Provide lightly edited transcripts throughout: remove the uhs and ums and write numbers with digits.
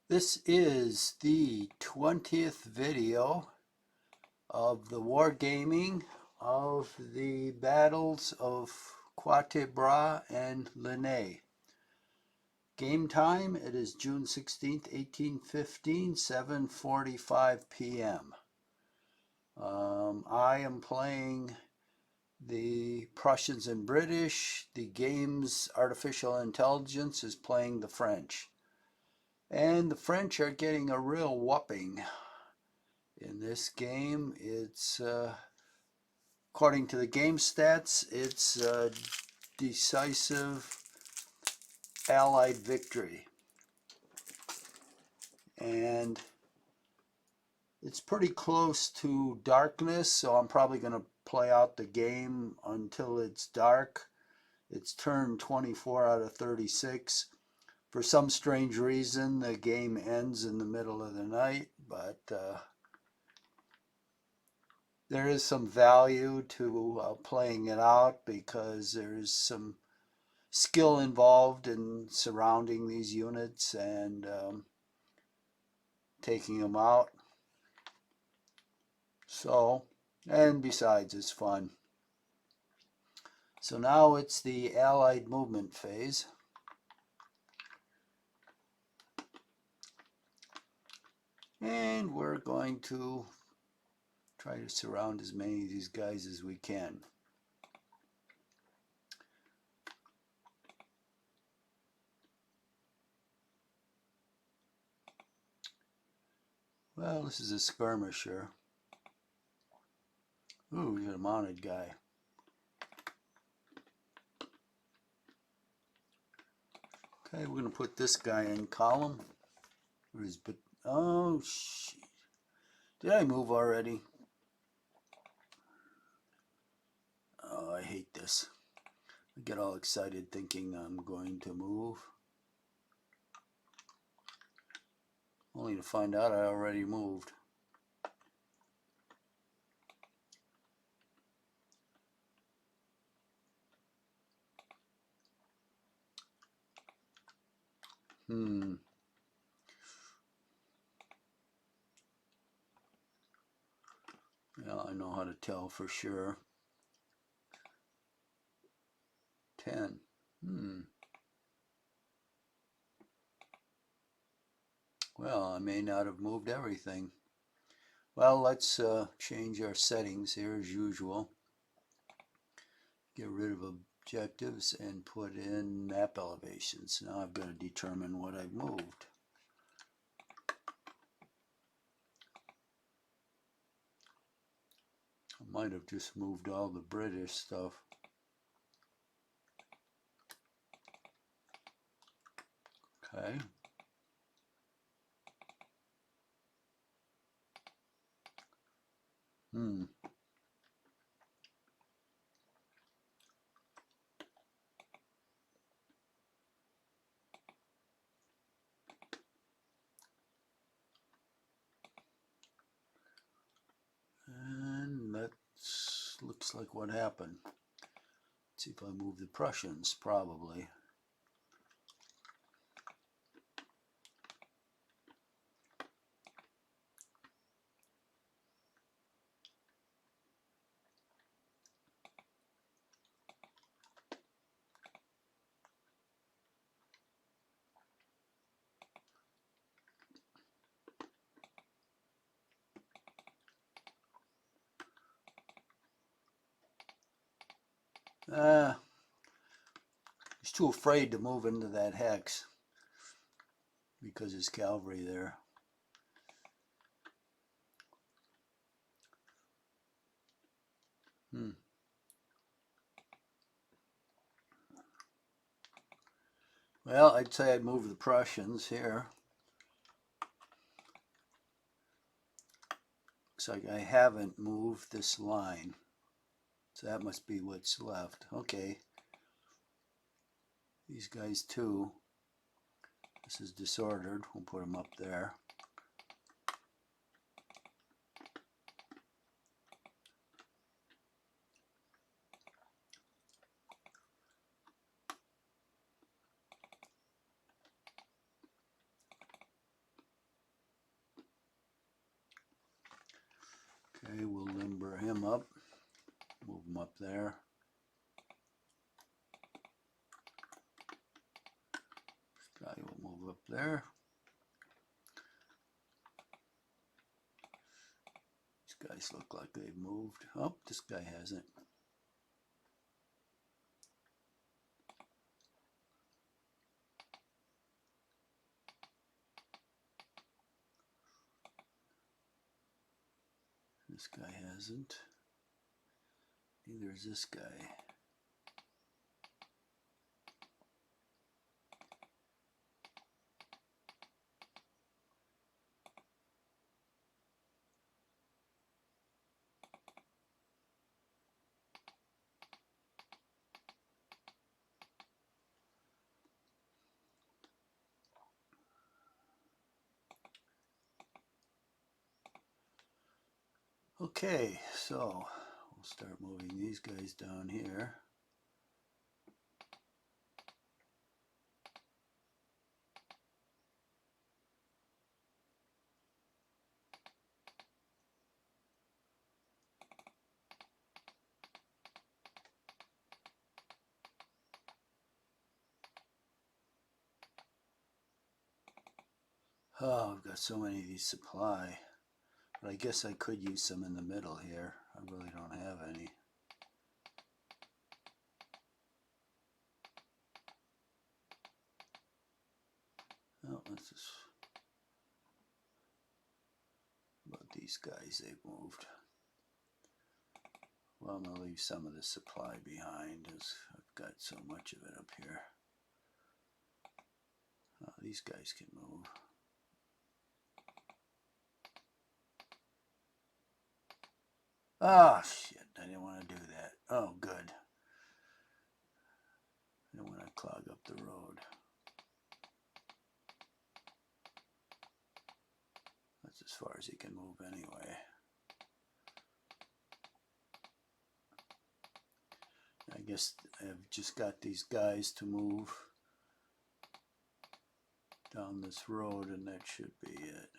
This is the 20th video of the wargaming of the battles of Quatre Bras and Ligny. Game time, it is June 16th, 1815, 7:45 p.m. I am playing the Prussians and British. The game's artificial intelligence is playing the French. And the French are getting a real whopping in this game. It's according to the game stats, it's a decisive Allied victory, and it's pretty close to darkness, so I'm probably going to play out the game until it's dark. It's turn 24 out of 36. For some strange reason, the game ends in the middle of the night, but there is some value to playing it out because there's some skill involved in surrounding these units and taking them out. So, and besides, it's fun. So now it's the Allied movement phase. And we're going to try to surround as many of these guys as we can. Well, this is a skirmisher. Ooh, we got a mounted guy. Okay, we're going to put this guy in column. Oh, shit. Did I move already? Oh, I hate this. I get all excited thinking I'm going to move, only to find out I already moved. Well, I know how to tell for sure. 10. Well, I may not have moved everything. Well, let's change our settings here as usual. Get rid of objectives and put in map elevations. Now I've got to determine what I've moved. I might have just moved all the British stuff. Okay. And that looks like what happened. Let's see if I move the Prussians, probably. He's too afraid to move into that hex because there's cavalry there. Well, I'd say I'd move the Prussians here. Looks like I haven't moved this line. So that must be what's left. Okay. These guys too. This is disordered. We'll put them up there. Okay, we'll limber him up. Move him up there. This guy will move up there. These guys look like they've moved. Oh, this guy hasn't. This guy hasn't. Neither is this guy. Okay, so we'll start moving these guys down here. Oh, I've got so many of these supply. But I guess I could use some in the middle here. I really don't have any. Oh, this is about these guys. They've moved. Well, I'm going to leave some of the supply behind as I've got so much of it up here. Oh, these guys can move. Ah, shit. I didn't want to do that. Oh, good. I don't want to clog up the road. That's as far as he can move anyway. I guess I've just got these guys to move down this road, and that should be it.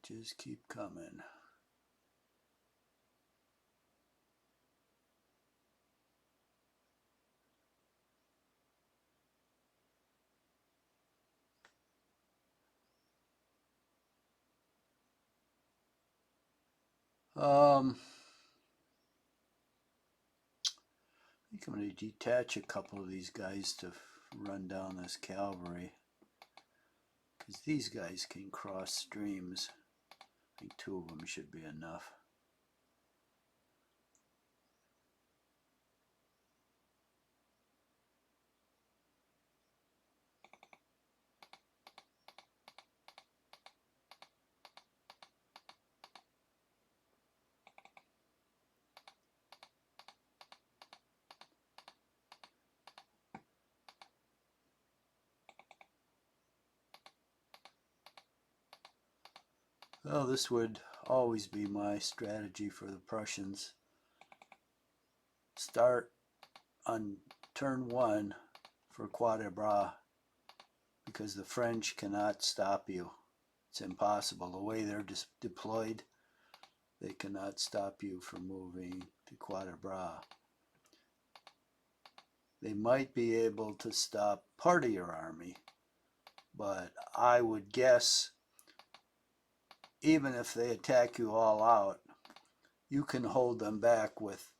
They just keep coming. I think I'm going to detach a couple of these guys to run down this cavalry, because these guys can cross streams. I think 2 of them should be enough. Well, this would always be my strategy for the Prussians. Start on turn 1 for Quatre Bras, because the French cannot stop you. It's impossible. The way they're deployed, they cannot stop you from moving to Quatre Bras. They might be able to stop part of your army, but I would guess even if they attack you all out, you can hold them back with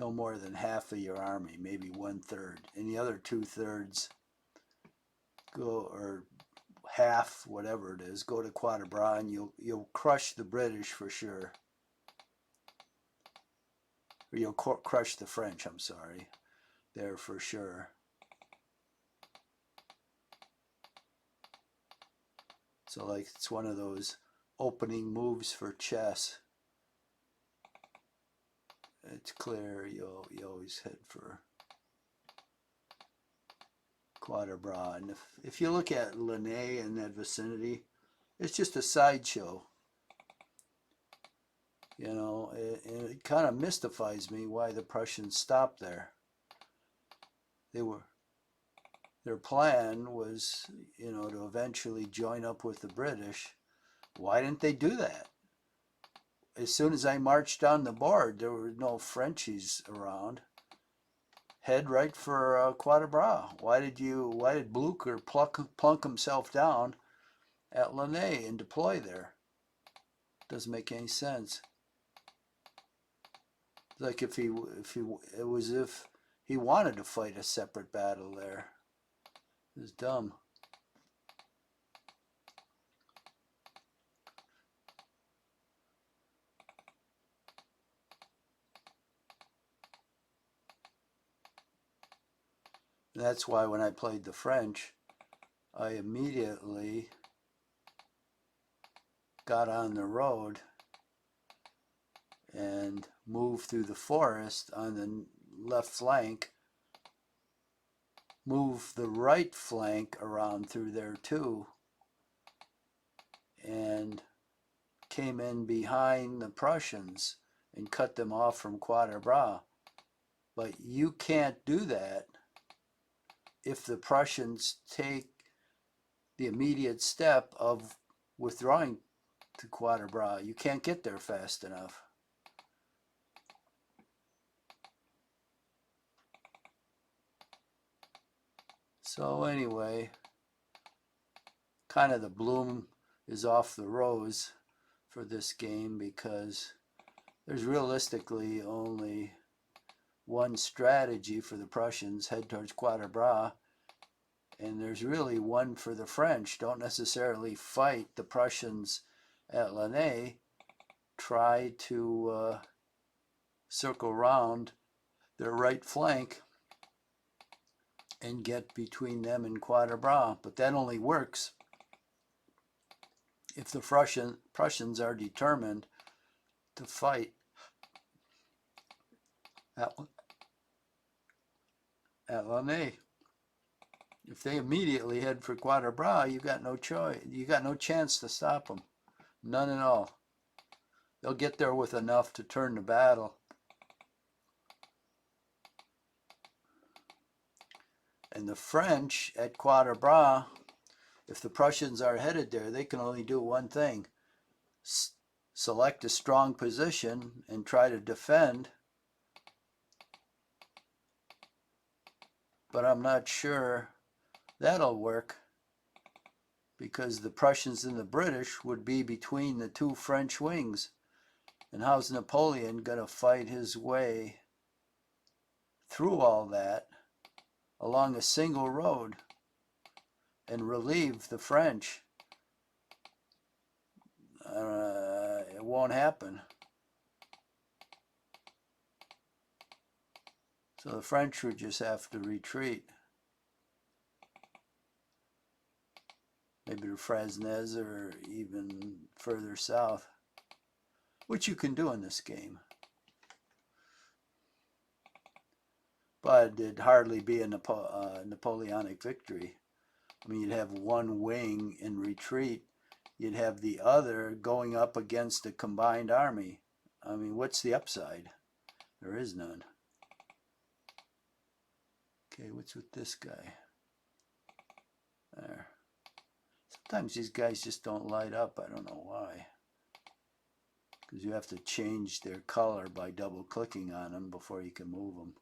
no more than half of your army, maybe 1/3, and the other 2/3 go, or half, whatever it is, go to Quatre Bras, and you'll crush the British for sure. Or you'll crush the French, I'm sorry, there for sure. So like it's one of those opening moves for chess. It's clear you always head for Quatre Bras. And if you look at Ligny in that vicinity, it's just a sideshow. You know, it kind of mystifies me why the Prussians stopped there. They were Their plan was, you know, to eventually join up with the British. Why didn't they do that? As soon as I marched on the board, there were no Frenchies around. Head right for Quatre Bras. Why did Blucher plunk himself down at Ligny and deploy there? Doesn't make any sense. Like if he it was if he wanted to fight a separate battle there. It was dumb. And that's why when I played the French, I immediately got on the road and moved through the forest on the left flank, moved the right flank around through there too, and came in behind the Prussians and cut them off from Quatre Bras. But you can't do that if the Prussians take the immediate step of withdrawing to Quatre Bras. You can't get there fast enough. So anyway, kind of the bloom is off the rose for this game because there's realistically only one strategy for the Prussians: head towards Quatre Bras, and there's really one for the French: don't necessarily fight the Prussians at Ligny, try to circle around their right flank and get between them and Quatre Bras. But that only works if the Prussians are determined to fight at Ligny. If they immediately head for Quatre Bras, you got no choice. You got no chance to stop them. None at all. They'll get there with enough to turn the battle. And the French at Quatre Bras, if the Prussians are headed there, they can only do one thing: select a strong position and try to defend. But I'm not sure that'll work, because the Prussians and the British would be between the two French wings. And how's Napoleon going to fight his way through all that along a single road and relieve the French? It won't happen. So the French would just have to retreat. Maybe to Frasnez or even further south, which you can do in this game. But it'd hardly be a Napoleonic victory. I mean, you'd have one wing in retreat. You'd have the other going up against a combined army. I mean, what's the upside? There is none. Okay, what's with this guy? There. Sometimes these guys just don't light up. I don't know why. Because you have to change their color by double clicking on them before you can move them.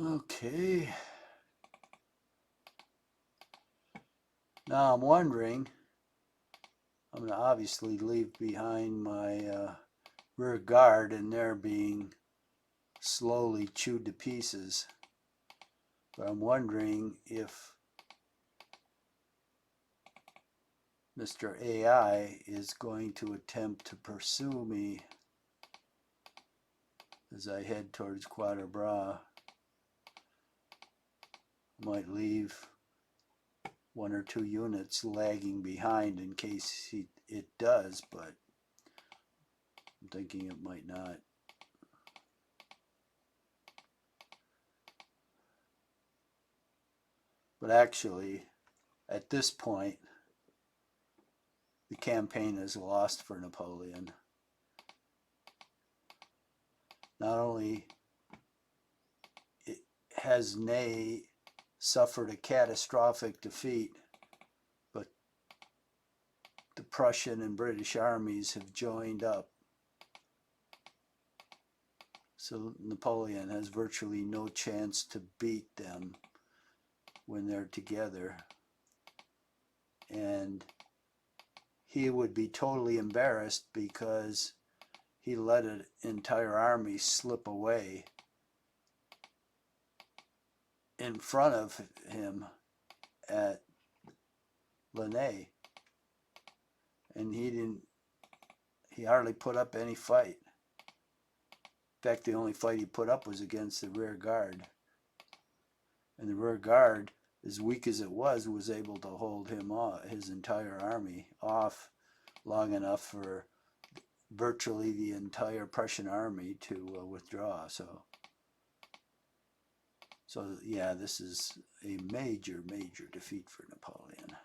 Okay. Now I'm wondering, I'm going to obviously leave behind my rear guard, and they're being slowly chewed to pieces. But I'm wondering if Mr. AI is going to attempt to pursue me as I head towards Quatre Bras. Might leave 1 or 2 units lagging behind in case it does, but I'm thinking it might not. But actually, at this point, the campaign is lost for Napoleon. Not only has Ney suffered a catastrophic defeat, but the Prussian and British armies have joined up. So Napoleon has virtually no chance to beat them when they're together. And he would be totally embarrassed because he let an entire army slip away in front of him at Ligny. And he hardly put up any fight. In fact, the only fight he put up was against the rear guard. And the rear guard, as weak as it was able to hold him off, his entire army off long enough for virtually the entire Prussian army to withdraw. So yeah, this is a major, major defeat for Napoleon.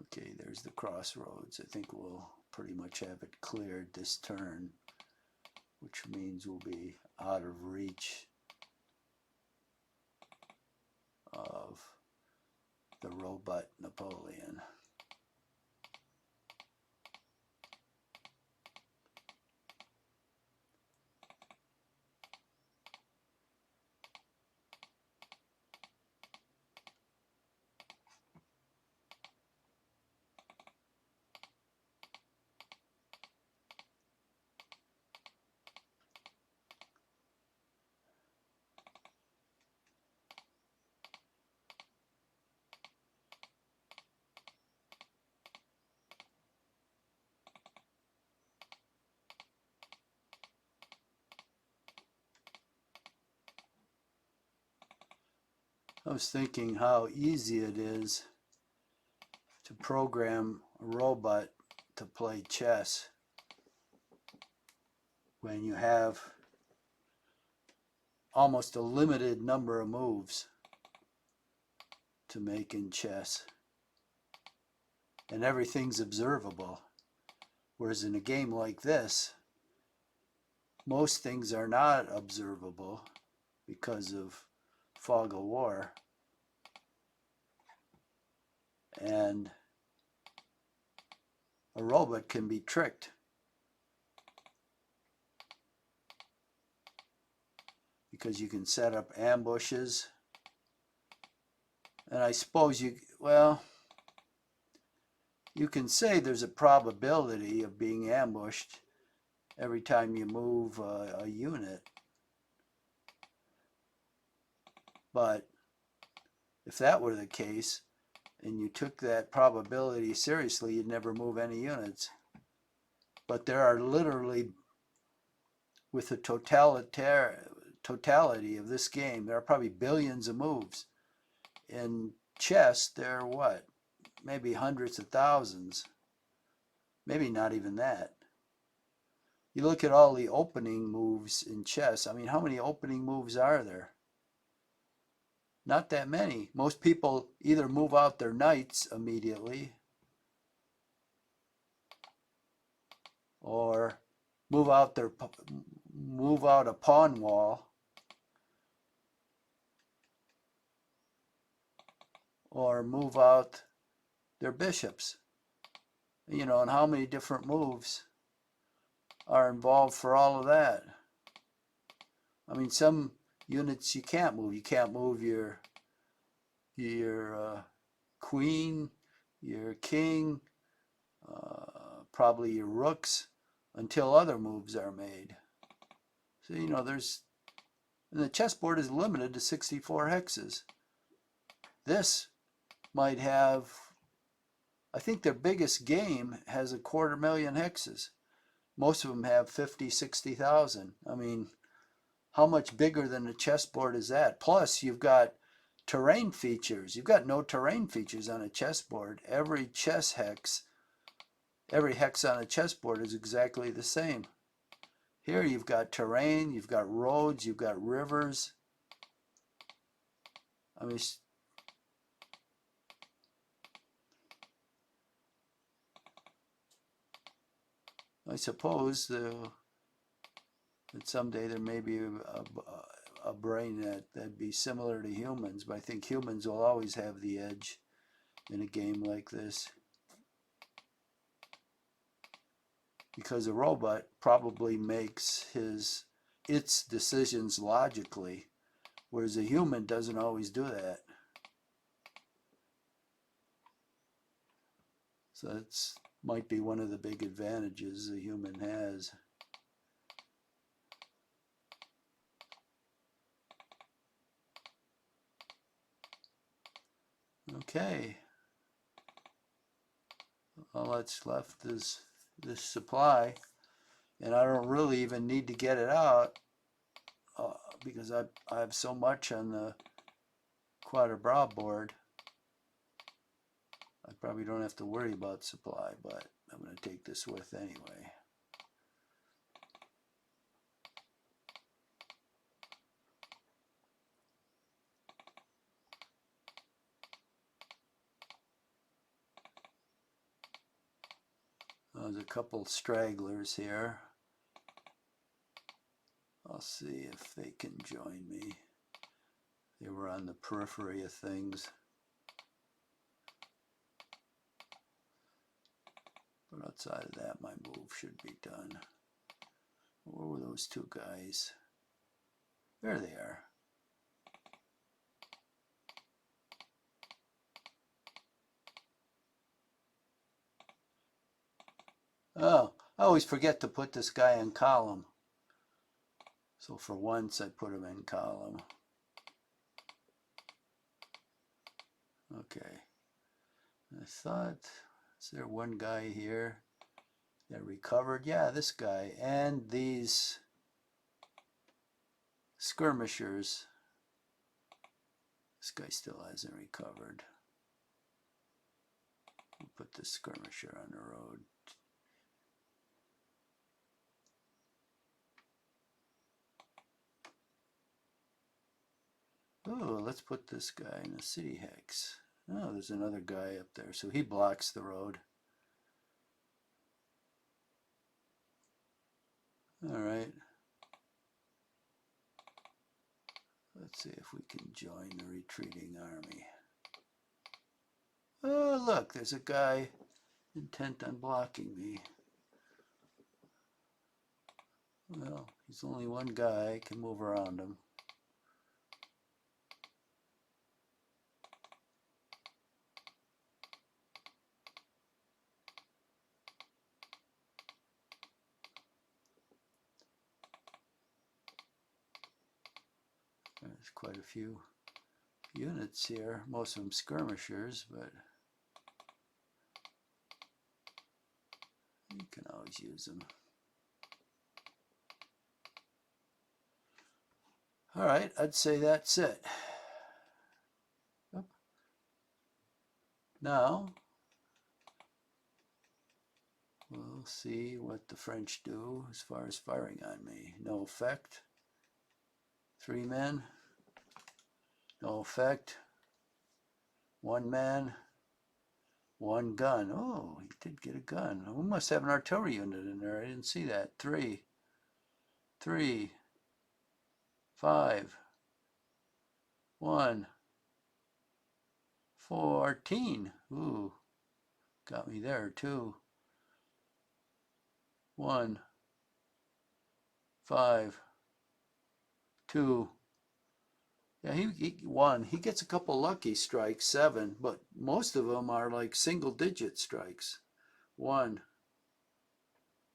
Okay, there's the crossroads. I think we'll pretty much have it cleared this turn, which means we'll be out of reach of the robot Napoleon. I was thinking how easy it is to program a robot to play chess when you have almost a limited number of moves to make in chess, and everything's observable. Whereas in a game like this, most things are not observable because of fog of war. And a robot can be tricked because you can set up ambushes. And I suppose you can say there's a probability of being ambushed every time you move a unit. But if that were the case, and you took that probability seriously, you'd never move any units. But there are literally, with the totality of this game, there are probably billions of moves. In chess, there are what? Maybe hundreds of thousands. Maybe not even that. You look at all the opening moves in chess. I mean, how many opening moves are there? Not that many. Most people either move out their knights immediately or move out a pawn wall or move out their bishops. You know, and how many different moves are involved for all of that? I mean, some units you can't move. You can't move your queen, your king, probably your rooks, until other moves are made. So, you know, and the chessboard is limited to 64 hexes. This might have, I think their biggest game has 250,000 hexes. Most of them have 50, 60,000. I mean, how much bigger than a chessboard is that? Plus, you've got terrain features. You've got no terrain features on a chessboard. Every hex on a chessboard is exactly the same. Here you've got terrain, you've got roads, you've got rivers. I mean, I suppose that someday there may be a brain that'd be similar to humans, but I think humans will always have the edge in a game like this. Because a robot probably makes its decisions logically, whereas a human doesn't always do that. So that's might be one of the big advantages a human has. Okay. All that's left is this supply, and I don't really even need to get it out because I have so much on the Quatre Bras board. I probably don't have to worry about supply, but I'm going to take this with anyway. There's a couple stragglers here. I'll see if they can join me. They were on the periphery of things. But outside of that, my move should be done. Where were those two guys? There they are. Oh, I always forget to put this guy in column. So for once, I put him in column. Okay. I thought, is there one guy here that recovered? Yeah, this guy. And these skirmishers. This guy still hasn't recovered. We'll put this skirmisher on the road. Oh, let's put this guy in a city hex. Oh, there's another guy up there, so he blocks the road. All right. Let's see if we can join the retreating army. Oh, look, there's a guy intent on blocking me. Well, he's only one guy. I can move around him. There's quite a few units here, most of them skirmishers, but you can always use them. All right, I'd say that's it. Now, we'll see what the French do as far as firing on me. No effect. 3 men. No effect. 1 man. 1 gun. Oh, he did get a gun. We must have an artillery unit in there. I didn't see that. 3. 3. 5. 1. 14. Ooh, got me there too. 1. 5. 2. Yeah, he won. He gets a couple lucky strikes, 7, but most of them are like single-digit strikes. 1.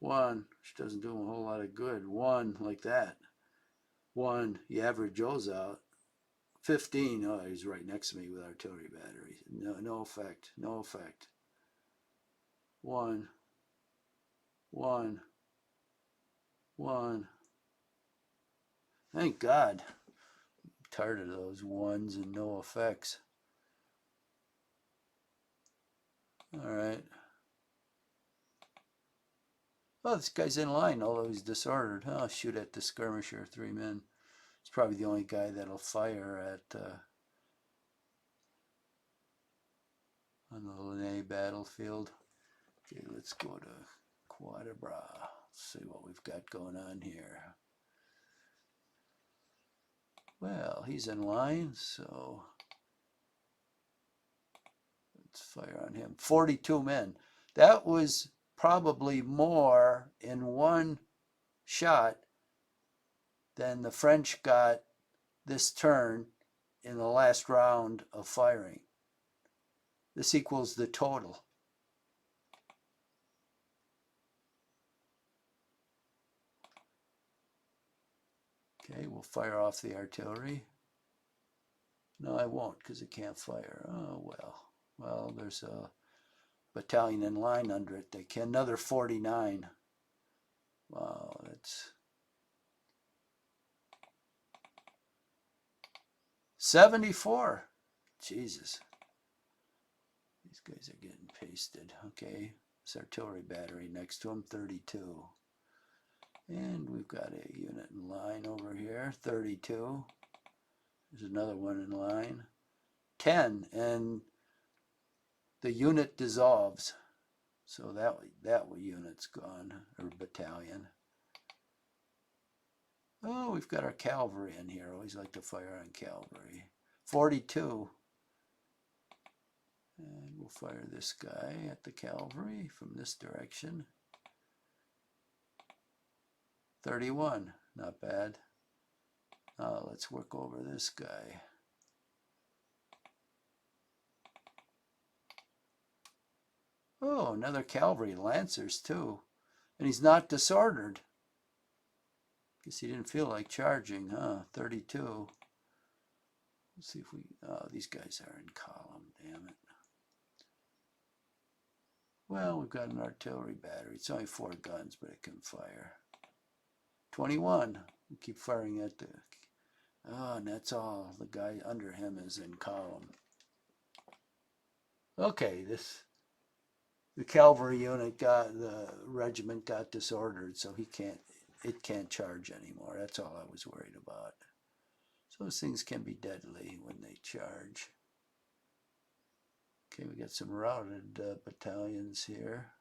1, which doesn't do him a whole lot of good. 1, like that. 1, you average those out. 15, oh, he's right next to me with artillery battery. No effect, no effect. 1, 1, 1. Thank God. I'm tired of those 1s and no effects. All right. Oh, this guy's in line, although he's disordered. Oh, shoot at the skirmisher, 3 men. It's probably the only guy that'll fire at on the Ligny battlefield. Okay, let's go to Quatre Bras. See what we've got going on here. Well, he's in line, so let's fire on him. 42 men. That was probably more in one shot than the French got this turn in the last round of firing. This equals the total. Okay, we'll fire off the artillery. No, I won't because it can't fire. Oh, well. Well, there's a battalion in line under it. They can. Another 49. Wow, that's 74. Jesus. These guys are getting pasted. Okay, this artillery battery next to him, 32. And we've got a unit in line over here, 32. There's another one in line, 10, and the unit dissolves. So that unit's gone, or battalion. Oh, we've got our cavalry in here. Always like to fire on cavalry. 42. And we'll fire this guy at the cavalry from this direction. 31, not bad. Now let's work over this guy. Oh, another cavalry, lancers too. And he's not disordered. Guess he didn't feel like charging, huh? 32. Let's see if we, oh, these guys are in column, damn it. Well, we've got an artillery battery. It's only 4 guns, but it can fire. 21. We keep firing at the, oh, and that's all. The guy under him is in column. Okay, the cavalry unit the regiment got disordered, so it can't charge anymore. That's all I was worried about. So those things can be deadly when they charge. Okay, we got some routed battalions here.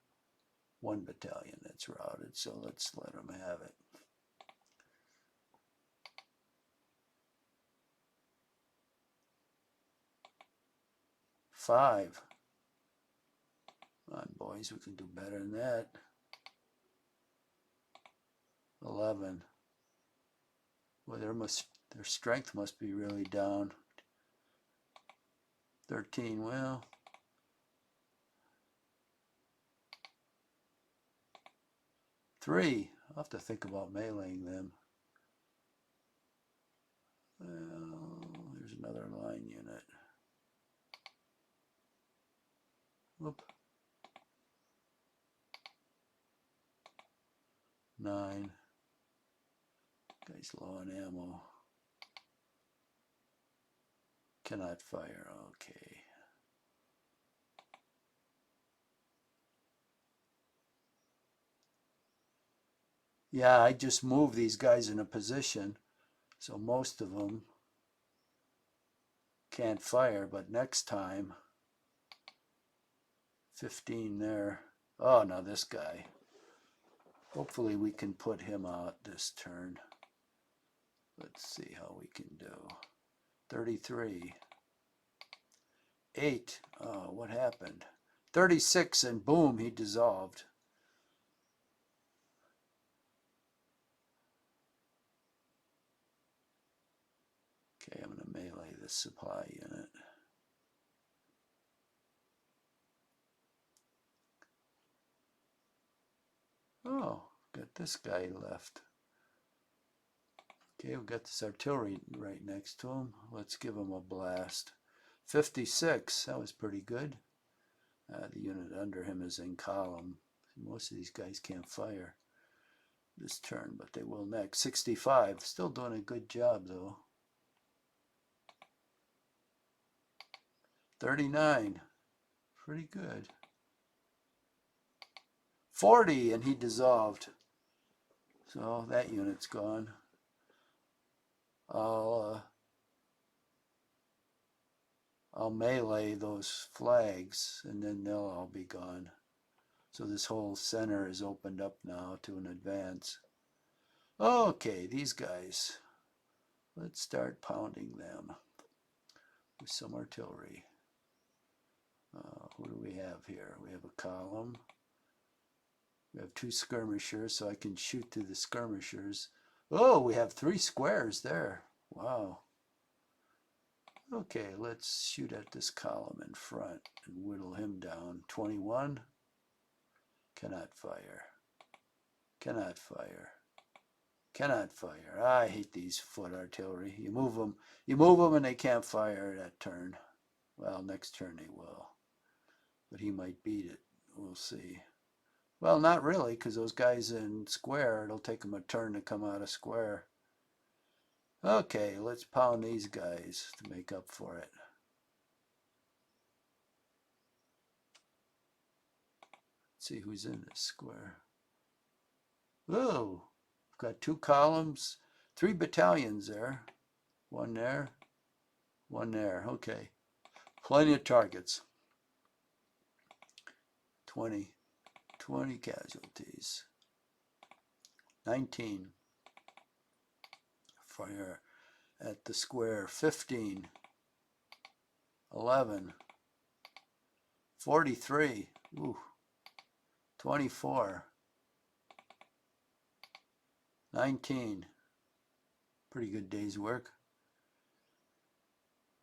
1 battalion that's routed, so let's let them have it. Five. Come on, boys, we can do better than that. 11. Well, their strength must be really down. 13. Well, three. I'll have to think about meleeing them. Well, there's another line unit. Whoop. 9. Guy's low on ammo. Cannot fire. Okay. Yeah, I just moved these guys in a position, so most of them can't fire, but next time, 15 there. Oh, now this guy. Hopefully we can put him out this turn. Let's see how we can do. 33. 8. Oh, what happened? 36, and boom, he dissolved. Okay, I'm going to melee this supply unit. Oh, Got this guy left. Okay, we've got this artillery right next to him. Let's give him a blast. 56, that was pretty good. The unit under him is in column. Most of these guys can't fire this turn, but they will next. 65, still doing a good job though. 39, pretty good. 40, and he dissolved. So that unit's gone. I'll melee those flags, and then they'll all be gone. So this whole center is opened up now to an advance. Okay, these guys. Let's start pounding them with some artillery. Who do we have here? We have a column. We have 2 skirmishers, so I can shoot through the skirmishers. Oh, we have 3 squares there. Wow. Okay, let's shoot at this column in front and whittle him down. 21. Cannot fire. Cannot fire. Cannot fire. I hate these foot artillery. You move them and they can't fire that turn. Well, next turn they will. But he might beat it. We'll see. Well, not really, because those guys in square, it'll take them a turn to come out of square. Okay, let's pound these guys to make up for it. Let's see who's in this square. Oh, we've got 2 columns, 3 battalions there. 1 there, 1 there. Okay, plenty of targets. 20 casualties. 19. Fire at the square. 15. 11. 43. Ooh. 24. 19. Pretty good day's work.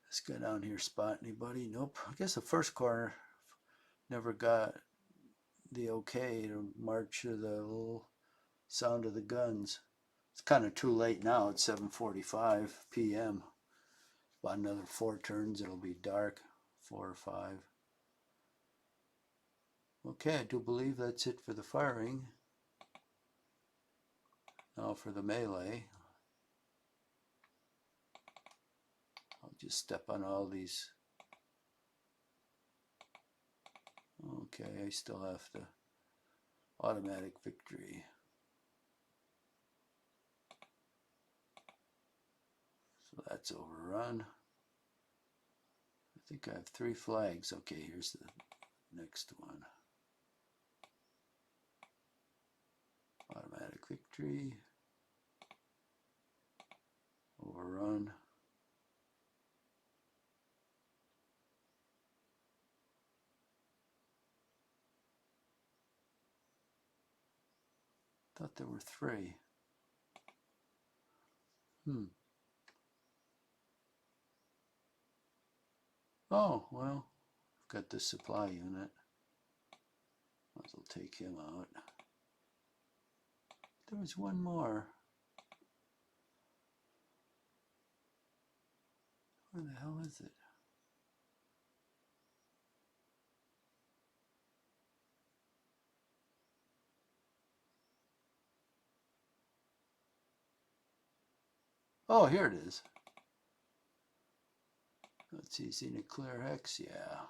Let's go down here, spot anybody. Nope. I guess the first corner never got the okay to march to the little sound of the guns. It's kind of too late now. It's 7:45 p.m. About another 4 turns, it'll be dark. 4 or 5. Okay, I do believe that's it for the firing. Now for the melee. I'll just step on all these. Okay, I still have to automatic victory. So that's overrun. I think I have 3 flags. Okay, here's the next one. Automatic victory. Overrun. Thought there were 3. Oh, well, I've got this supply unit. Might as well take him out. There was 1 more. Where the hell is it? Oh, here it is. Let's see, seen a clear hex? Yeah.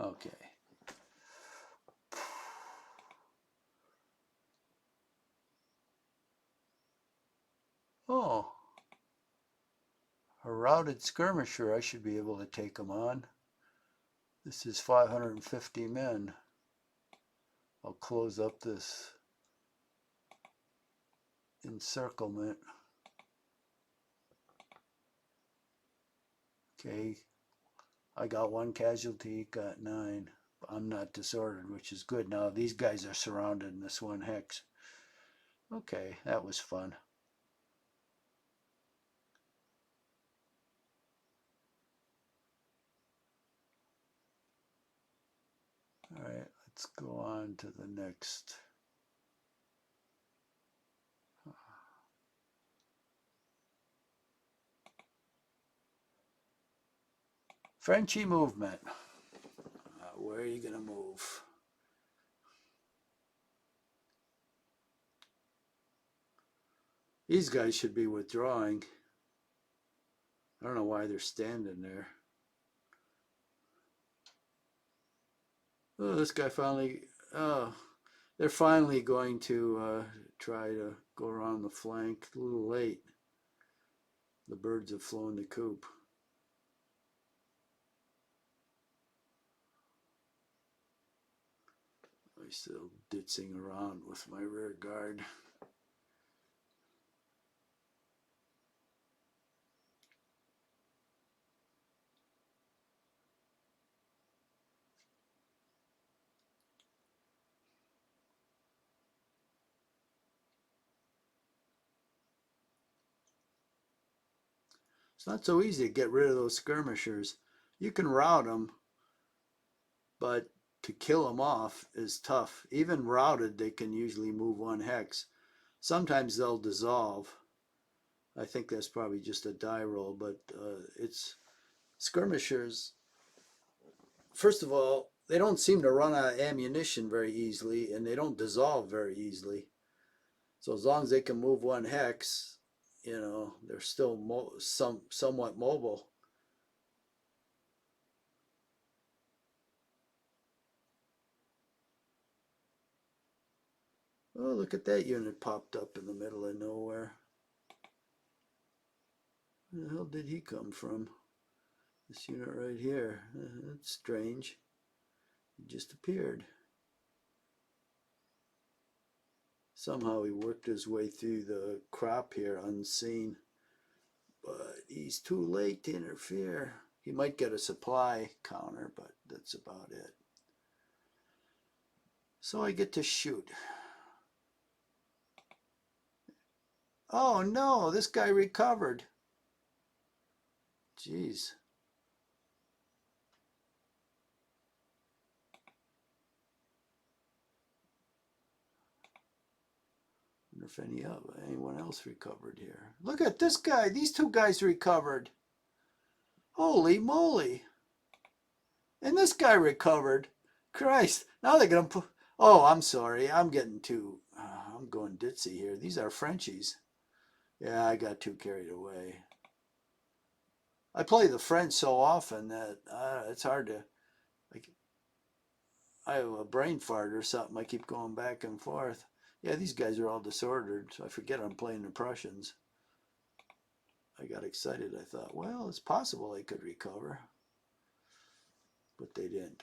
Okay. Oh. A routed skirmisher, I should be able to take him on. This is 550 men. I'll close up this encirclement. Okay, I got 1 casualty, got 9. I'm not disordered, which is good. Now these guys are surrounded in this 1 hex. Okay, that was fun. Let's go on to the next. Frenchy movement. Where are you going to move? These guys should be withdrawing. I don't know why they're standing there. Oh, this guy finally, oh, they're finally going to try to go around the flank. A little late. The birds have flown the coop. I'm still ditzing around with my rear guard. It's not so easy to get rid of those skirmishers. You can rout them, but to kill them off is tough. Even routed, they can usually move one hex. Sometimes they'll dissolve. I think that's probably just a die roll, but it's skirmishers. First of all, they don't seem to run out of ammunition very easily, and they don't dissolve very easily. So as long as they can move one hex, you know, they're still somewhat mobile. Oh, look at that unit popped up in the middle of nowhere. Where the hell did he come from? This unit right here. That's strange. He just appeared. Somehow he worked his way through the crop here unseen. But he's too late to interfere. He might get a supply counter, but that's about it. So I get to shoot. Oh no, this guy recovered. Jeez. Wonder if anyone else recovered here. Look at this guy. These two guys recovered. Holy moly. And this guy recovered. Christ. Now they're going to put... Oh, I'm sorry. I'm getting too... I'm going ditzy here. These are Frenchies. Yeah, I got too carried away. I play the French so often that it's hard to... I have a brain fart or something. I keep going back and forth. Yeah, these guys are all disordered, so I forget I'm playing the Prussians. I got excited. I thought, well, it's possible they could recover. But they didn't.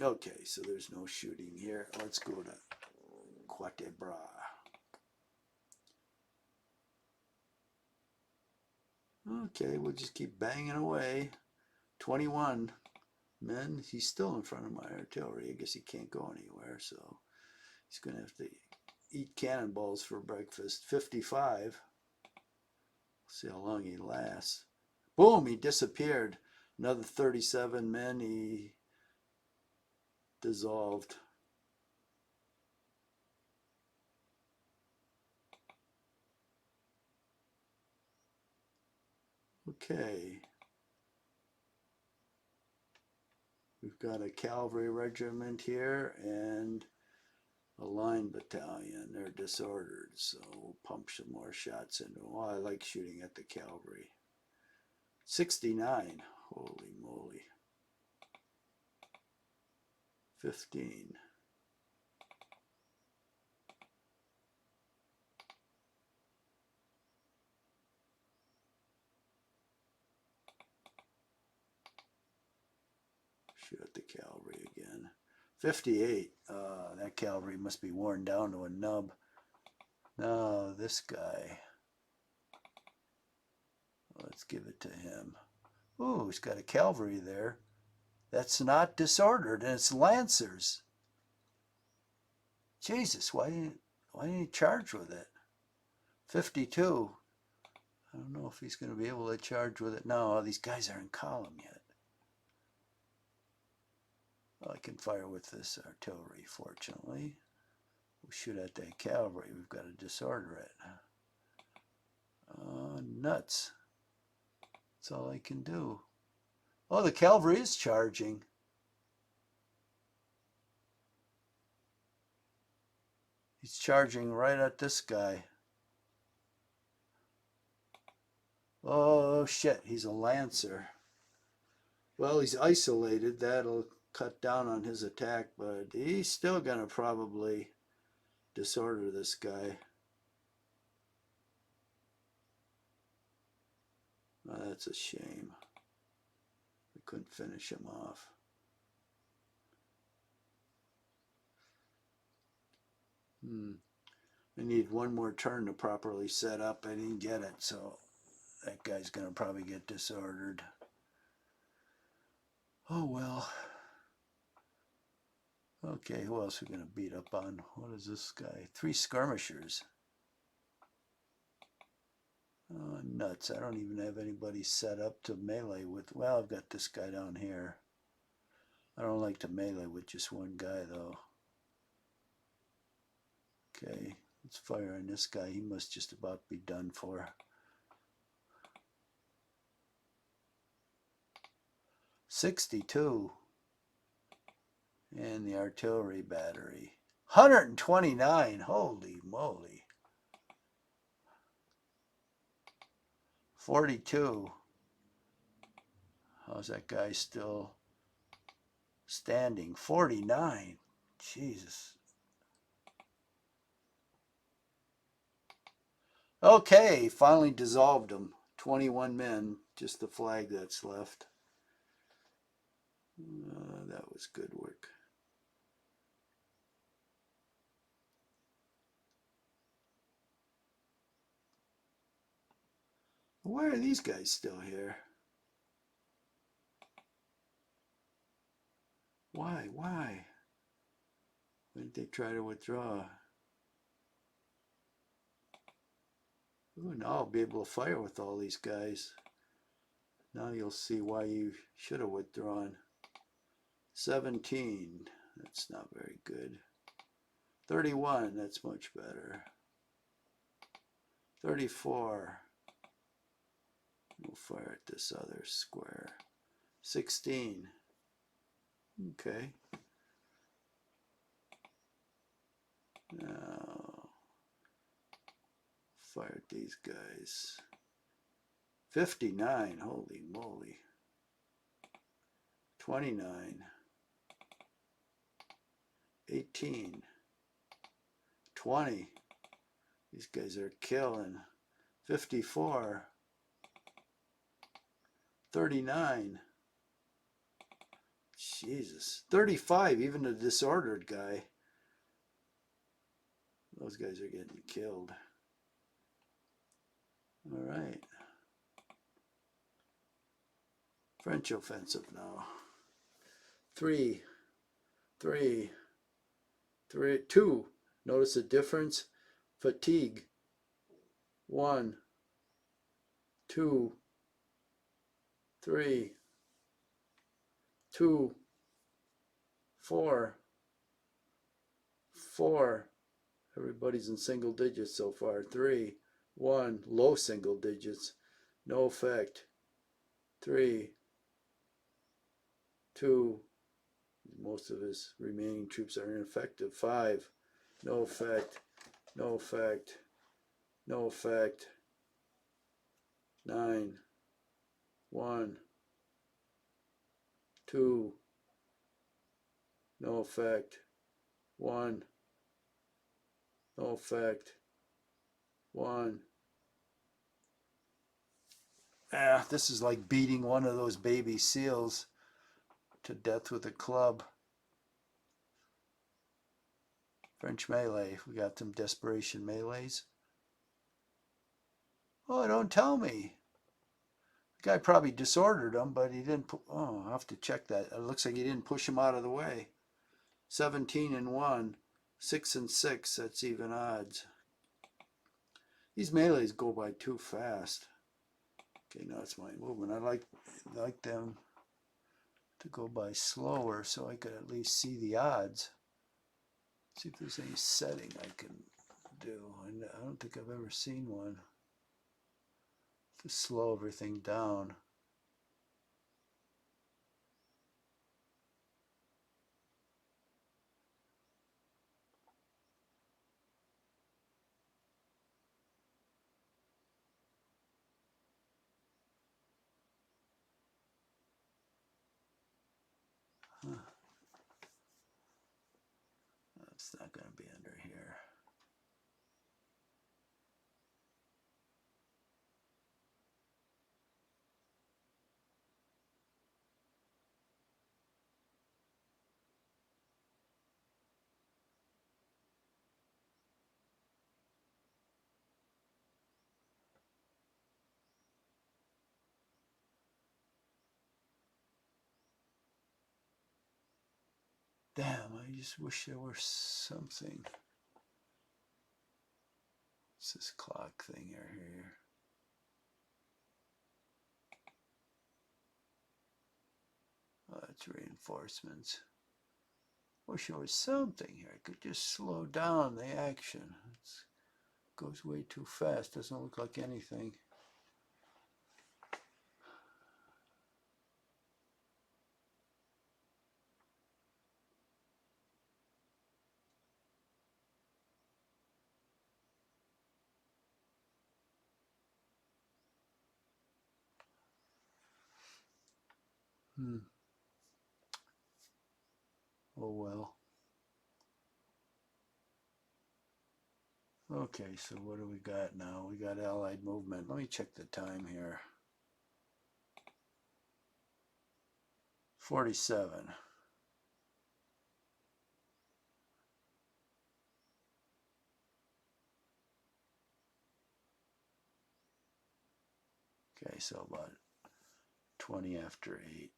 Okay, so there's no shooting here. Let's go to Quatre Bras. Okay, we'll just keep banging away. 21 men. He's still in front of my artillery. I guess he can't go anywhere, so he's going to have to eat cannonballs for breakfast. 55. See how long he lasts. Boom, he disappeared. Another 37 men. He dissolved. Okay. We've got a cavalry regiment here and a line battalion. They're disordered, so we'll pump some more shots into them. Oh, I like shooting at the cavalry. 69. Holy moly. 15. Shoot at the cavalry again. 58. That cavalry must be worn down to a nub. No, this guy. Let's give it to him. Ooh, he's got a cavalry there. That's not disordered, and it's lancers. Jesus, why didn't he charge with it? 52. I don't know if he's going to be able to charge with it. No, these guys aren't in column yet. I can fire with this artillery, fortunately. We'll shoot at that cavalry. We've got to disorder it. Nuts. That's all I can do. Oh, the cavalry is charging. He's charging right at this guy. Oh, shit. He's a lancer. Well, he's isolated. That'll cut down on his attack, but he's still going to probably disorder this guy. Oh, that's a shame. We couldn't finish him off. I need one more turn to properly set up. I didn't get it, so that guy's going to probably get disordered. Oh, well. Okay, who else are we going to beat up on? What is this guy? 3 skirmishers. Oh, nuts. I don't even have anybody set up to melee with. Well, I've got this guy down here. I don't like to melee with just one guy, though. Okay, let's fire on this guy. He must just about be done for. 62. And the artillery battery. 129. Holy moly. 42. How's that guy still standing? 49. Jesus. Okay, finally dissolved them. 21 men, just the flag that's left. That was good work. Why are these guys still here? Why? Why did they try to withdraw? Ooh, now I'll be able to fire with all these guys. Now you'll see why you should have withdrawn. 17. That's not very good. 31. That's much better. 34. We'll fire at this other square. 16. Okay. Now, fire at these guys. 59. Holy moly. 29. 18. 20. These guys are killing. 54. 39. Jesus. 35, even a disordered guy. Those guys are getting killed. All right. French offensive now. 3, 3, 3, 2. Notice the difference? Fatigue. 1, 2, 3, 2, 4, 4. Everybody's in single digits so far. 3, 1, low single digits. No effect. 3, 2. Most of his remaining troops are ineffective. 5, no effect. No effect. No effect. 9, 1, 2, no effect. 1, no effect. 1. This is like beating one of those baby seals to death with a club. French melee. We got some desperation melees. Oh, don't tell me. The guy probably disordered him, but he didn't. Oh, I'll have to check that. It looks like he didn't push him out of the way. 17 and 1. 6 and 6. That's even odds. These melees go by too fast. Okay, now it's my movement. I like them to go by slower so I could at least see the odds. See if there's any setting I can do. And I don't think I've ever seen one to slow everything down. Huh. That's not going to be under here. Damn, I just wish there were something. What's this clock thing here? Oh, that's reinforcements. Wish there was something here. I could just slow down the action. It goes way too fast. Doesn't look like anything. Oh well. Okay, so what do we got now? We got Allied movement. Let me check the time here. 47. Okay, so about 20 after 8.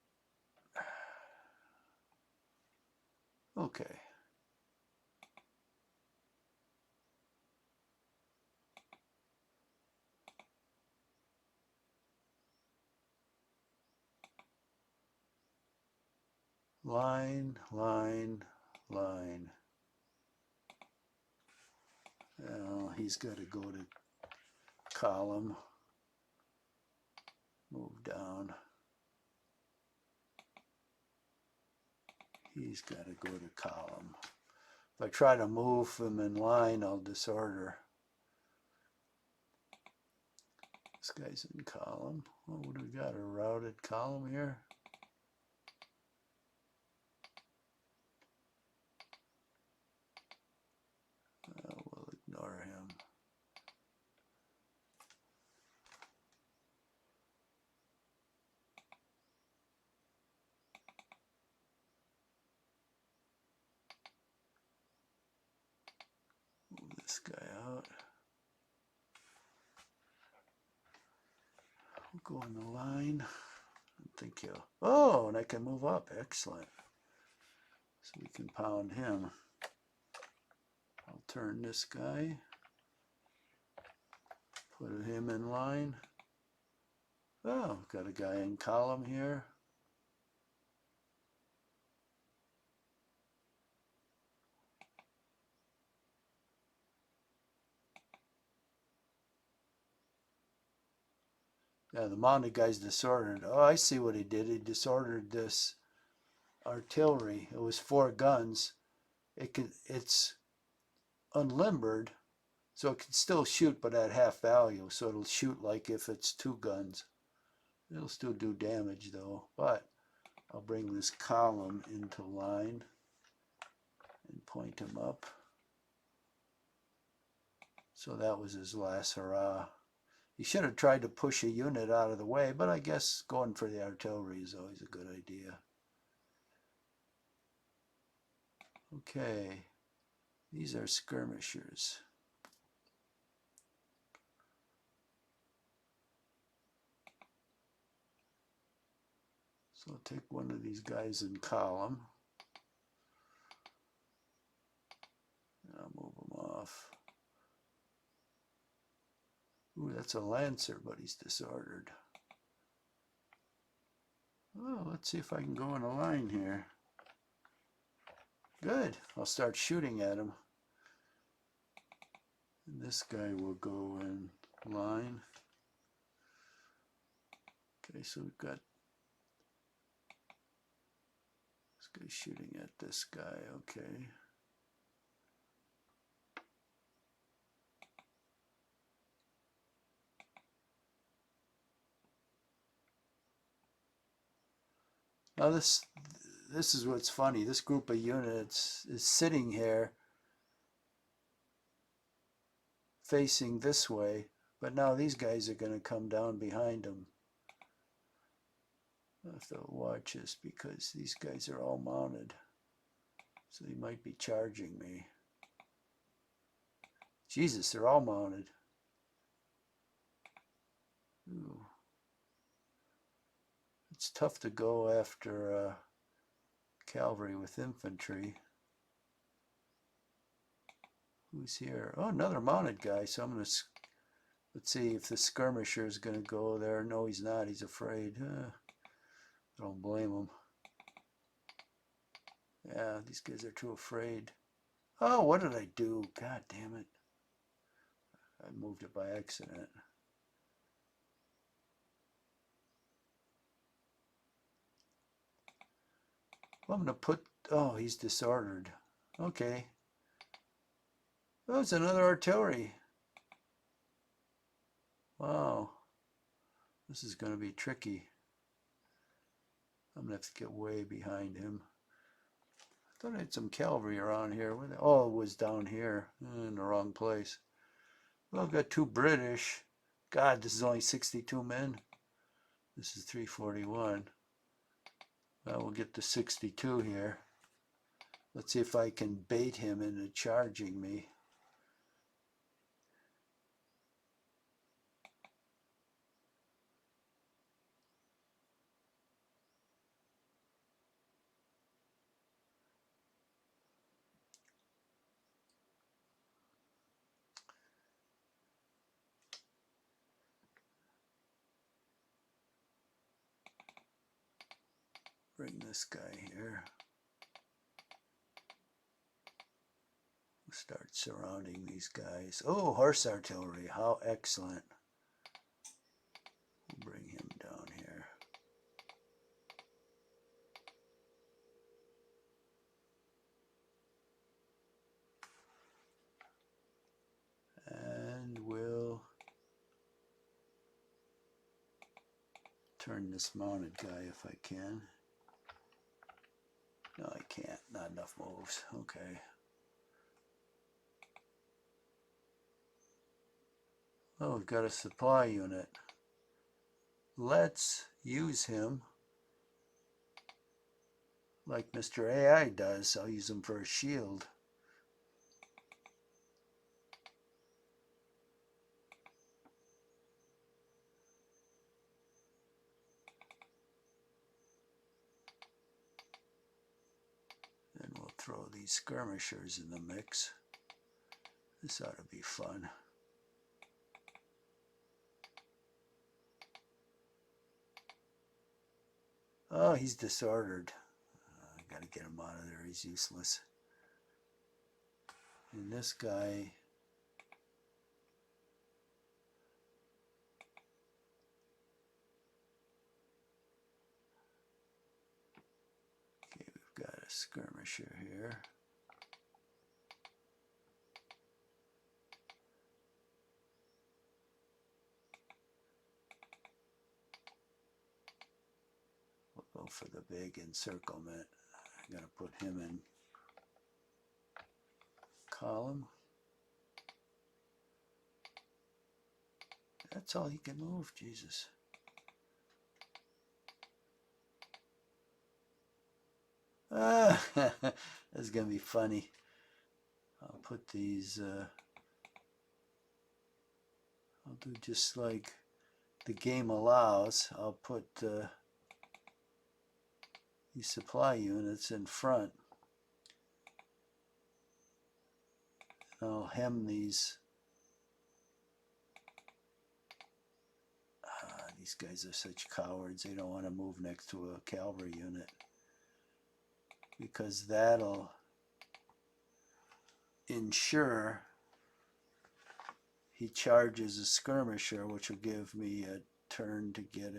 Okay. Line, line, line. Well, he's got to go to column. Move down. He's got to go to column. If I try to move him in line, I'll disorder. This guy's in column. Oh, what do we got? A routed column here? We'll ignore him. Move this guy out. We'll go in the line. I think he'll... Oh, and I can move up. Excellent. So we can pound him. I'll turn this guy. Put him in line. Oh, got a guy in column here. Yeah, the mounted guy's disordered. Oh, I see what he did. He disordered this artillery. It was 4 guns. It's unlimbered, so it can still shoot, but at half value. So it'll shoot like if it's 2 guns. It'll still do damage though. But I'll bring this column into line and point him up. So that was his last hurrah. He should have tried to push a unit out of the way, but I guess going for the artillery is always a good idea. Okay, these are skirmishers. So I'll take one of these guys in column. And I'll move him off. Ooh, that's a lancer, but he's disordered. Oh, let's see if I can go in a line here. Good. I'll start shooting at him. And this guy will go in line. Okay, so we've got this guy shooting at this guy. Okay. Now this is what's funny. This group of units is sitting here facing this way, but now these guys are going to come down behind them. I have to watch this because these guys are all mounted, so they might be charging me. Jesus, they're all mounted. Ooh. It's tough to go after cavalry with infantry. Who's here? Oh, another mounted guy. So I'm going to, let's see if the skirmisher is going to go there. No, he's not. He's afraid. I don't blame him. Yeah, these guys are too afraid. Oh, what did I do? God damn it. I moved it by accident. Well, I'm going to put, oh, he's disordered. Okay. Oh, it's another artillery. Wow. This is going to be tricky. I'm going to have to get way behind him. I thought I had some cavalry around here. Oh, it was down here in the wrong place. Well, I've got 2 British. God, this is only 62 men. This is 341. Well, we'll get to 62 here. Let's see if I can bait him into charging me. Bring this guy here. We'll start surrounding these guys. Oh, horse artillery. How excellent. We'll bring him down here. And we'll turn this mounted guy if I can. No, I can't. Not enough moves. Okay. Oh, we've got a supply unit. Let's use him like Mr. AI does. I'll use him for a shield. Then we'll throw these skirmishers in the mix. This ought to be fun. Oh, he's disordered. I gotta get him out of there. He's useless. And this guy, okay, we've got a skirmisher here. We'll go for the big encirclement. I'm gonna put him in column. That's all he can move, Jesus. Ah, that's gonna be funny. I'll put these, I'll do just like the game allows. I'll put these supply units in front. I'll hem these these guys are such cowards. They don't want to move next to a cavalry unit, because that'll ensure he charges a skirmisher, which will give me a turn to get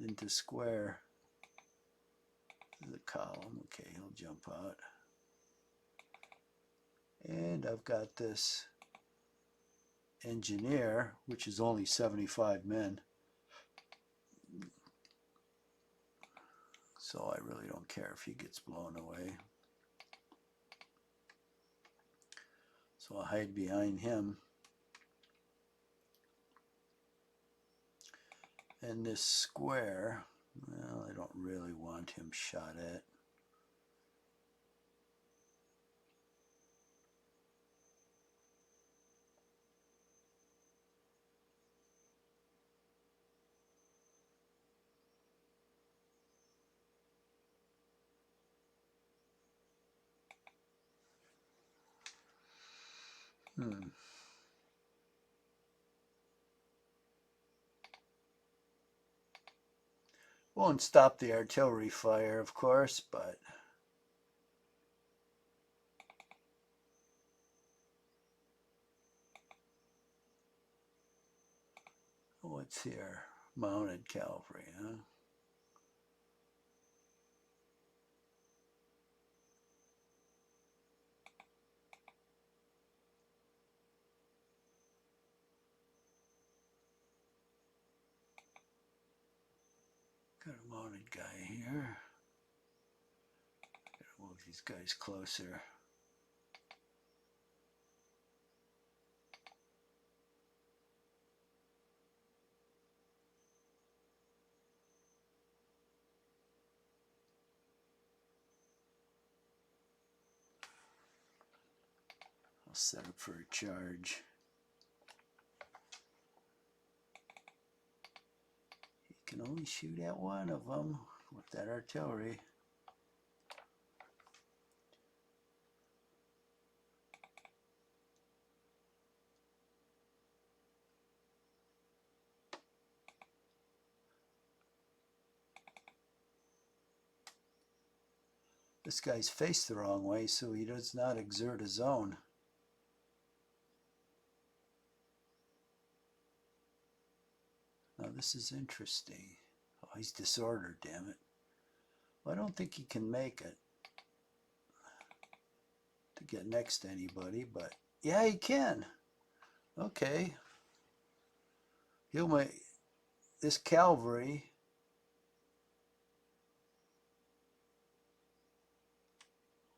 into square the column. Okay, he'll jump out. And I've got this engineer, which is only 75 men. So I really don't care if he gets blown away. So I'll hide behind him. And this square, well, I don't really want him shot at. Won't stop the artillery fire, of course, but what's here? Mounted cavalry, huh? Got a mounted guy here. Gotta move these guys closer. I'll set up for a charge. He can only shoot at one of them with that artillery. This guy's faced the wrong way, so he does not exert a zone. Now this is interesting. Oh, he's disordered, damn it. Well, I don't think he can make it to get next to anybody, but yeah, he can. Okay. He'll make this cavalry.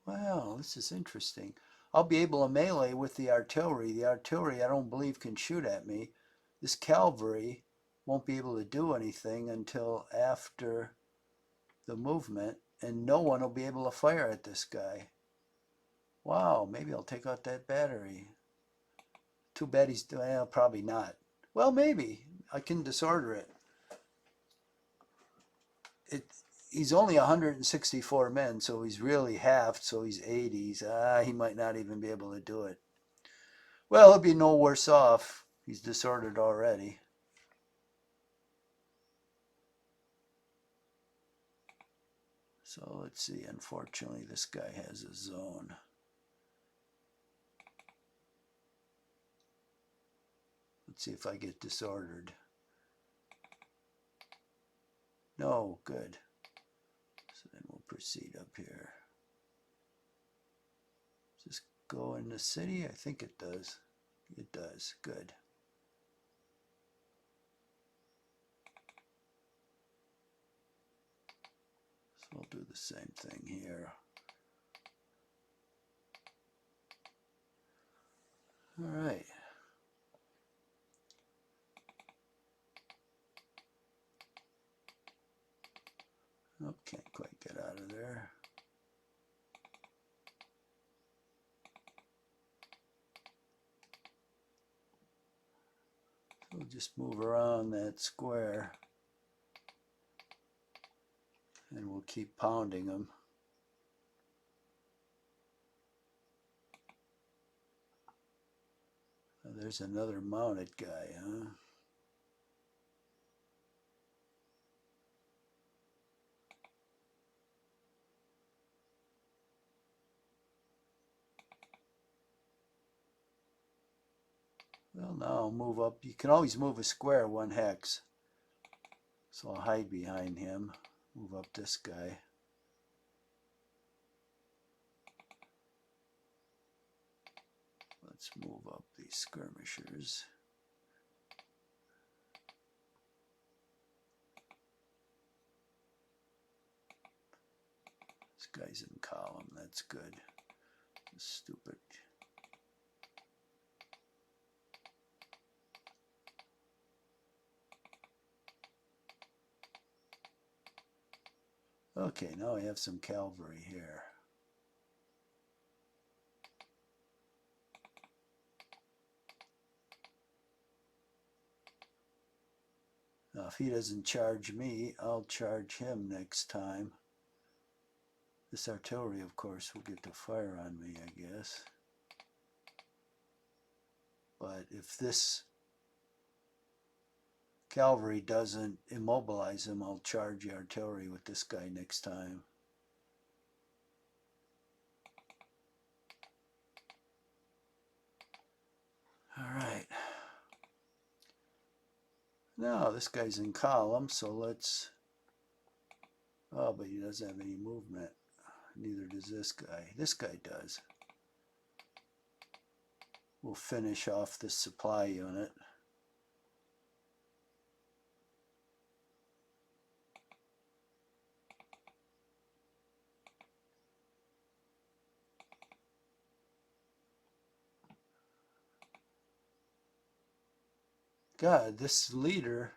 Wow, this is interesting. I'll be able to melee with the artillery. The artillery, I don't believe, can shoot at me. This cavalry won't be able to do anything until after the movement, and no one will be able to fire at this guy. Wow, maybe I'll take out that battery. Too bad he's, well, probably not. Well, maybe. I can disorder it. He's only 164 men, so he's really halved, so he's 80s. He might not even be able to do it. Well, he'll be no worse off. He's disordered already. So let's see, unfortunately this guy has a zone. Let's see if I get disordered. No, good. So then we'll proceed up here. Does this go in the city? I think it does. It does, good. So we'll do the same thing here. All right. Oh, can't quite get out of there. We'll just move around that square and we'll keep pounding them. There's another mounted guy, huh? Well, now I'll move up. You can always move a square one hex. So I'll hide behind him. Move up this guy. Let's move up these skirmishers. This guy's in column. That's good. Stupid. Okay, now we have some cavalry here. Now, if he doesn't charge me, I'll charge him next time. This artillery, of course, will get to fire on me, I guess. But if this cavalry doesn't immobilize him, I'll charge the artillery with this guy next time. All right. Now this guy's in column, so let's... Oh, but he doesn't have any movement. Neither does this guy. This guy does. We'll finish off this supply unit. God, this leader,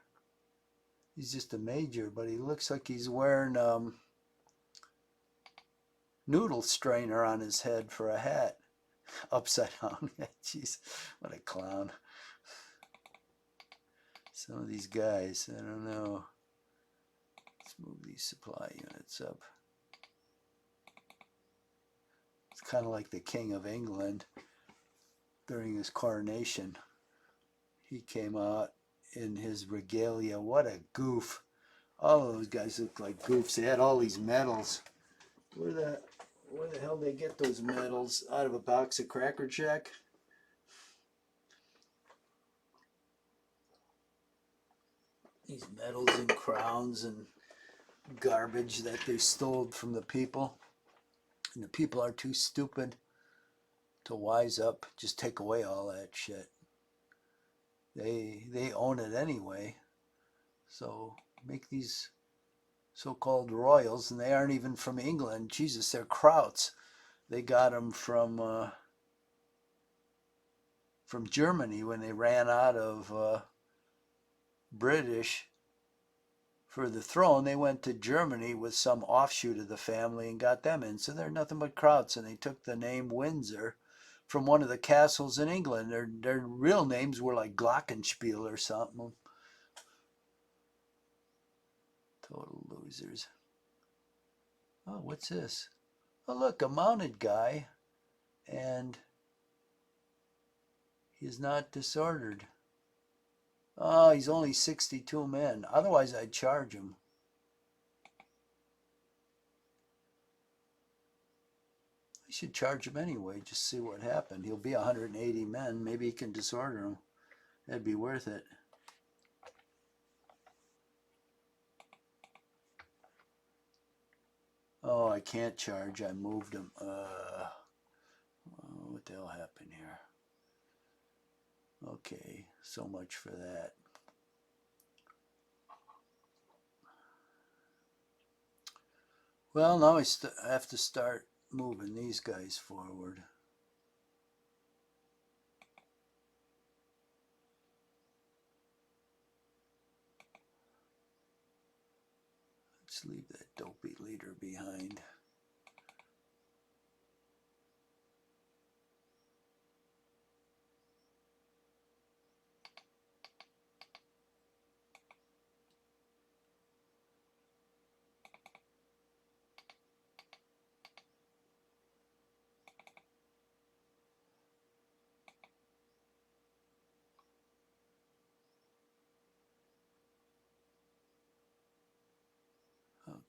he's just a major, but he looks like he's wearing noodle strainer on his head for a hat. Upside down. Jeez, what a clown. Some of these guys, I don't know. Let's move these supply units up. It's kind of like the King of England during his coronation. He came out in his regalia. What a goof. All of those guys look like goofs. They had all these medals. Where the hell did they get those medals? Out of a box of Cracker Jack? These medals and crowns and garbage that they stole from the people. And the people are too stupid to wise up. Just take away all that shit. They own it anyway. So make these so-called royals, and they aren't even from England. Jesus, they're krauts. They got them from Germany when they ran out of British for the throne. They went to Germany with some offshoot of the family and got them in. So they're nothing but krauts, and they took the name Windsor from one of the castles in England. Their real names were like Glockenspiel or something. Total losers. Oh, what's this? Oh, look, a mounted guy, and he's not disordered. Oh, he's only 62 men. Otherwise, I'd charge him. I should charge him anyway, just see what happened. He'll be 180 men. Maybe he can disorder them. That'd be worth it. Oh, I can't charge. I moved him. What the hell happened here? Okay, so much for that. Well, now I have to start moving these guys forward. Let's leave that dopey leader behind.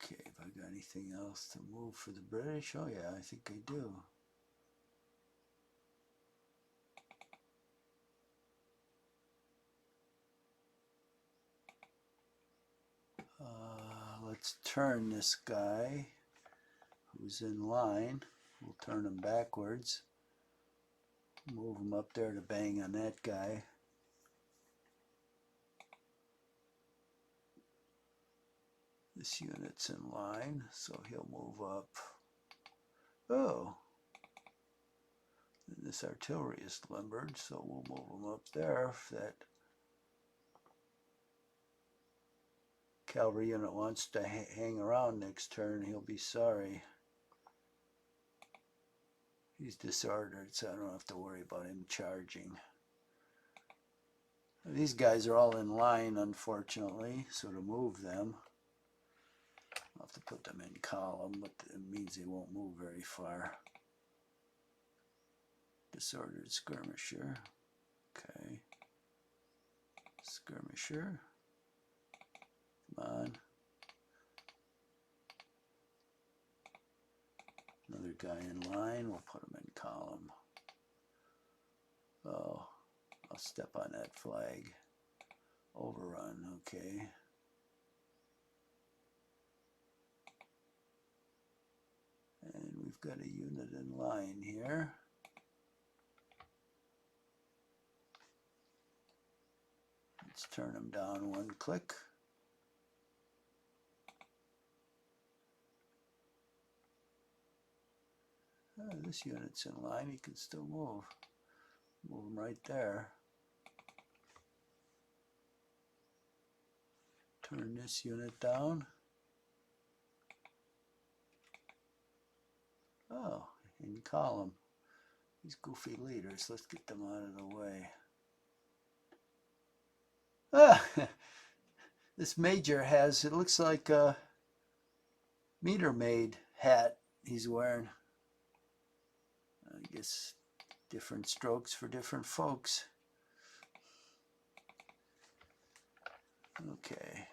Okay, if I got anything else to move for the British? Oh yeah, I think I do. let's turn this guy who's in line. We'll turn him backwards. Move him up there to bang on that guy. This unit's in line, so he'll move up. Oh, and this artillery is limbered, so we'll move him up there. If that cavalry unit wants to hang around next turn, he'll be sorry. He's disordered, so I don't have to worry about him charging. These guys are all in line, unfortunately, so to move them, I'll have to put them in column, but it means they won't move very far. Disordered skirmisher. Okay. Skirmisher. Come on. Another guy in line, we'll put him in column. Oh, I'll step on that flag. Overrun, okay. And we've got a unit in line here. Let's turn him down one click. This unit's in line, he can still move. Move him right there. Turn this unit down. Oh, in column. These goofy leaders, let's get them out of the way. Ah, this major has, it looks like a meter maid hat he's wearing. I guess different strokes for different folks. Okay.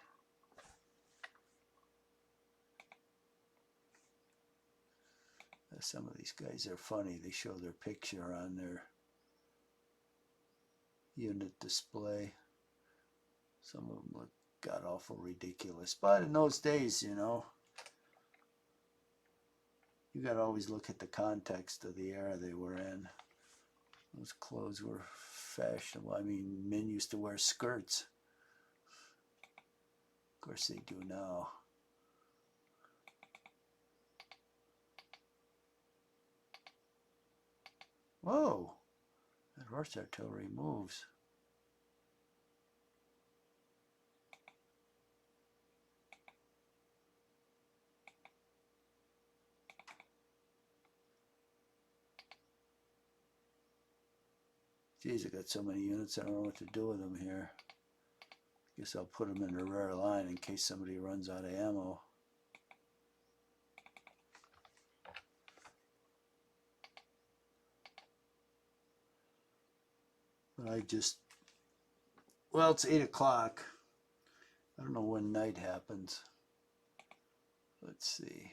Some of these guys are funny. They show their picture on their unit display. Some of them look god awful ridiculous. But in those days, you know, you got to always look at the context of the era they were in. Those clothes were fashionable. I mean, men used to wear skirts. Of course they do now. Whoa, that horse artillery moves. Geez, I got so many units, I don't know what to do with them here. Guess I'll put them in a rear line in case somebody runs out of ammo. But I just, well, it's 8 o'clock. I don't know when night happens. Let's see.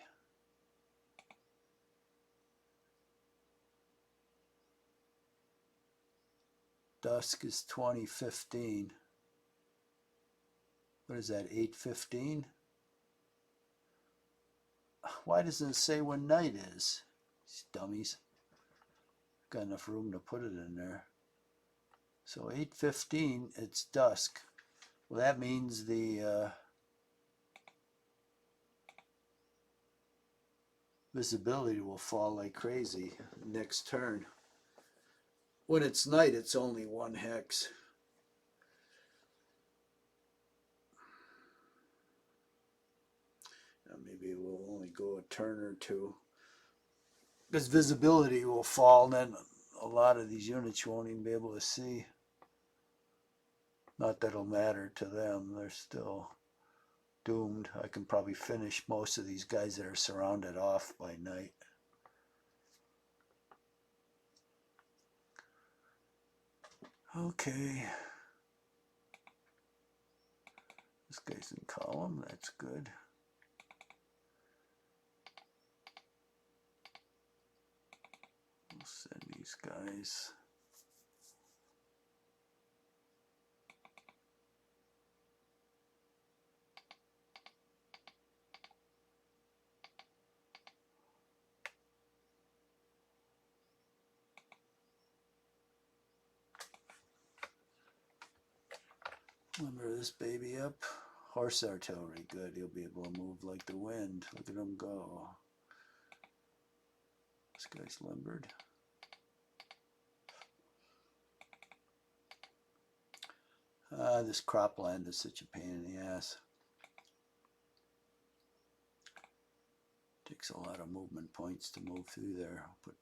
Dusk is 20:15. What is that, 8:15? Why doesn't it say when night is? These dummies. Got enough room to put it in there. So 8:15, it's dusk. Well, that means the visibility will fall like crazy next turn. When it's night, it's only 1 hex. Now maybe we'll only go a turn or two. Because visibility will fall, and then a lot of these units you won't even be able to see. Not that it'll matter to them, they're still doomed. I can probably finish most of these guys that are surrounded off by night. Okay. This guy's in column, that's good. We'll send these guys. Limber this baby up. Horse artillery, good. He'll be able to move like the wind. Look at him go. This guy's limbered. This cropland is such a pain in the ass. Takes a lot of movement points to move through there. I'll put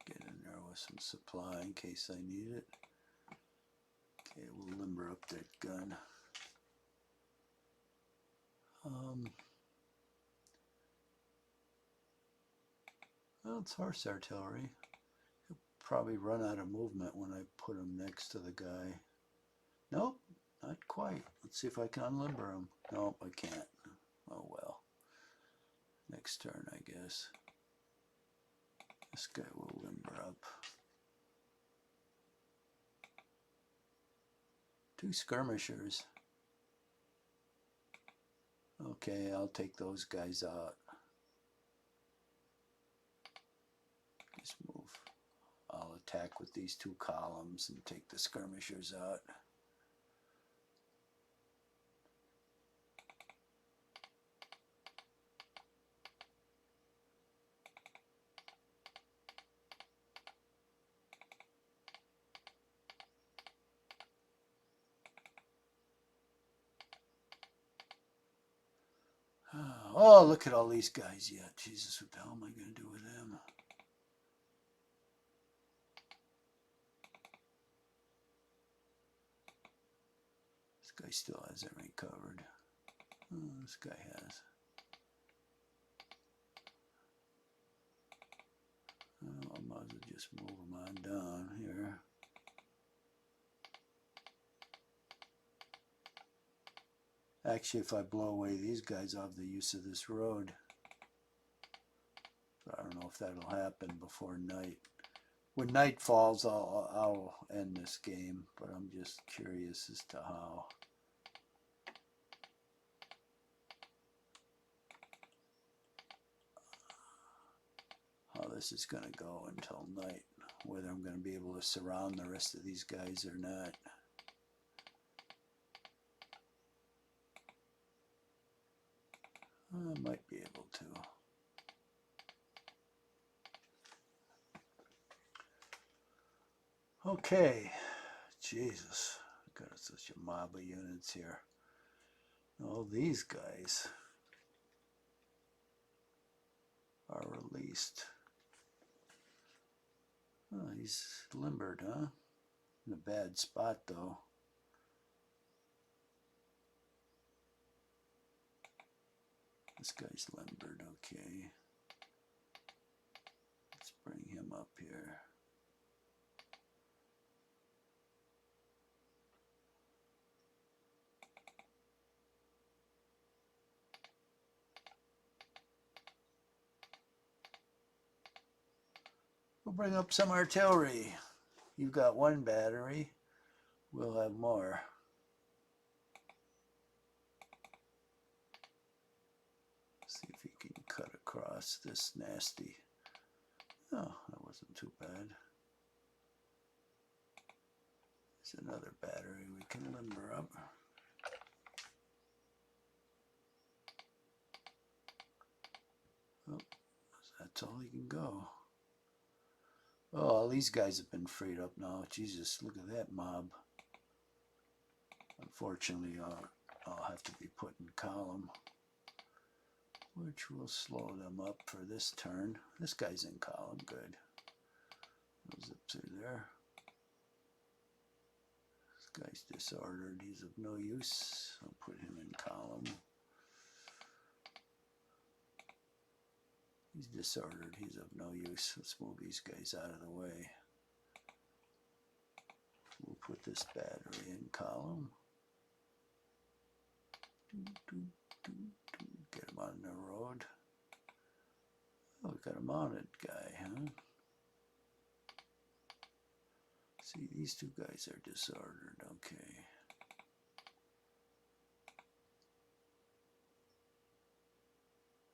get in there with some supply in case I need it. Okay, we'll limber up that gun. Well, it's horse artillery. He'll probably run out of movement when I put him next to the guy. Nope, not quite. Let's see if I can unlimber him. Nope, I can't. Oh well. Next turn, I guess. This guy will limber up. 2 skirmishers. Okay, I'll take those guys out. Just move. I'll attack with these 2 columns and take the skirmishers out. Oh, look at all these guys. Yeah, Jesus, what the hell am I going to do with them? This guy still hasn't recovered. Oh, this guy has. Oh, I might as well just move him on down here. Actually, if I blow away these guys, I'll have the use of this road. But I don't know if that'll happen before night. When night falls, I'll end this game, but I'm just curious as to how. How this is going to go until night. Whether I'm going to be able to surround the rest of these guys or not. I might be able to. Okay, Jesus, got such a mob of units here. All these guys are released. Oh, he's limbered, huh? In a bad spot, though. This guy's limbered, okay. Let's bring him up here. We'll bring up some artillery. You've got 1 battery. We'll have more. See if he can cut across this nasty. Oh, that wasn't too bad. There's another battery we can limber up. Oh, that's all he can go. Oh, all these guys have been freed up now. Jesus, look at that mob. Unfortunately, I'll have to be put in column, which will slow them up for this turn. This guy's in column, good. Goes up through there. This guy's disordered, he's of no use. I'll put him in column. He's disordered, he's of no use. Let's move these guys out of the way. We'll put this battery in column. Get him on the road. Oh, we got a mounted guy, huh? See, these two guys are disordered. Okay.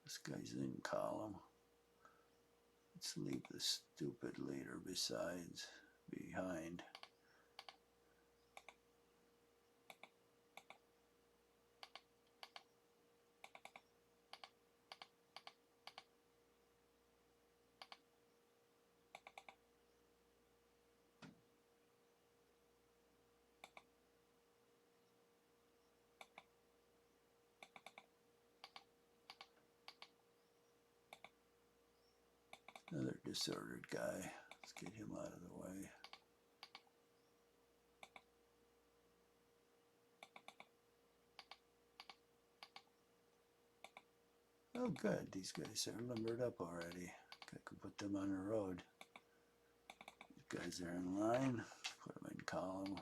This guy's in column. Let's leave the stupid leader behind. Another disordered guy. Let's get him out of the way. Oh, good. These guys are limbered up already. I could put them on the road. These guys are in line. Put them in column.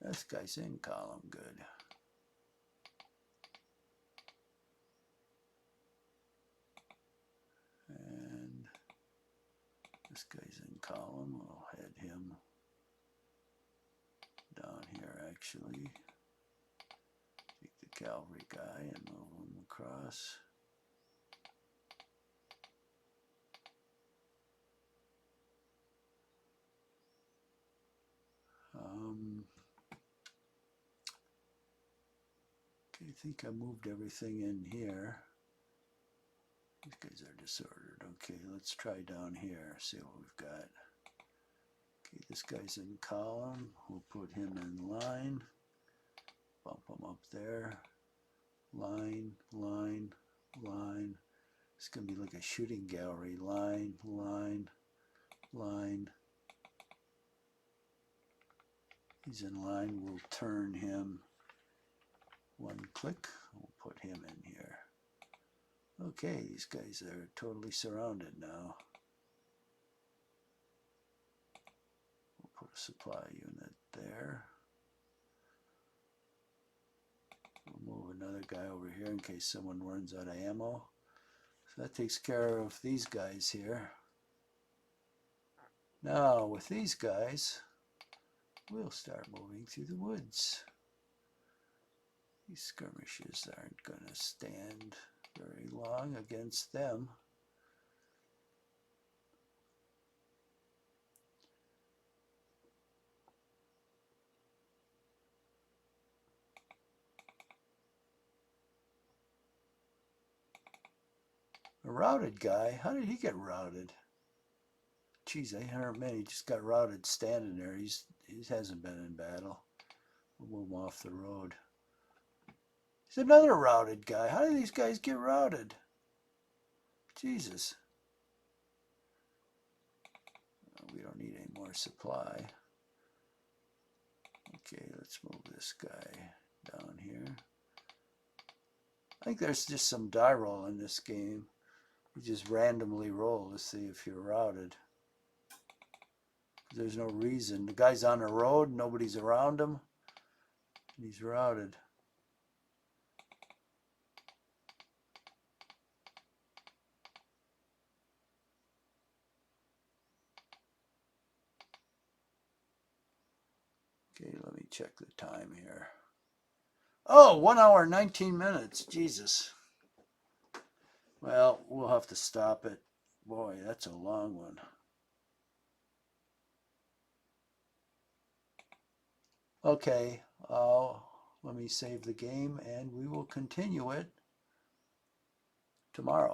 This guy's in column. Good. And this guy's in column. I'll head him down here, actually. Take the cavalry guy and move him across. Okay, I think I moved everything in here. These guys are disordered. Okay, let's try down here, see what we've got. Okay, this guy's in column. We'll put him in line. Bump him up there. Line, line, line. It's going to be like a shooting gallery. Line, line, line. He's in line. We'll turn him one click. We'll put him in here. Okay, these guys are totally surrounded now. We'll put a supply unit there. We'll move another guy over here in case someone runs out of ammo. So that takes care of these guys here. Now with these guys, we'll start moving through the woods. These skirmishes aren't going to stand very long against them. A routed guy? How did he get routed? Geez, 800 men. He just got routed standing there. He hasn't been in battle. We'll move him off the road. He's another routed guy. How do these guys get routed? Jesus. We don't need any more supply. Okay, let's move this guy down here. I think there's just some die roll in this game. You just randomly roll to see if you're routed. There's no reason. The guy's on the road, nobody's around him, and he's routed. Okay, let me check the time here. Oh, 1 hour, 19 minutes. Jesus. Well, we'll have to stop it. Boy, that's a long one. Okay, let me save the game and we will continue it tomorrow.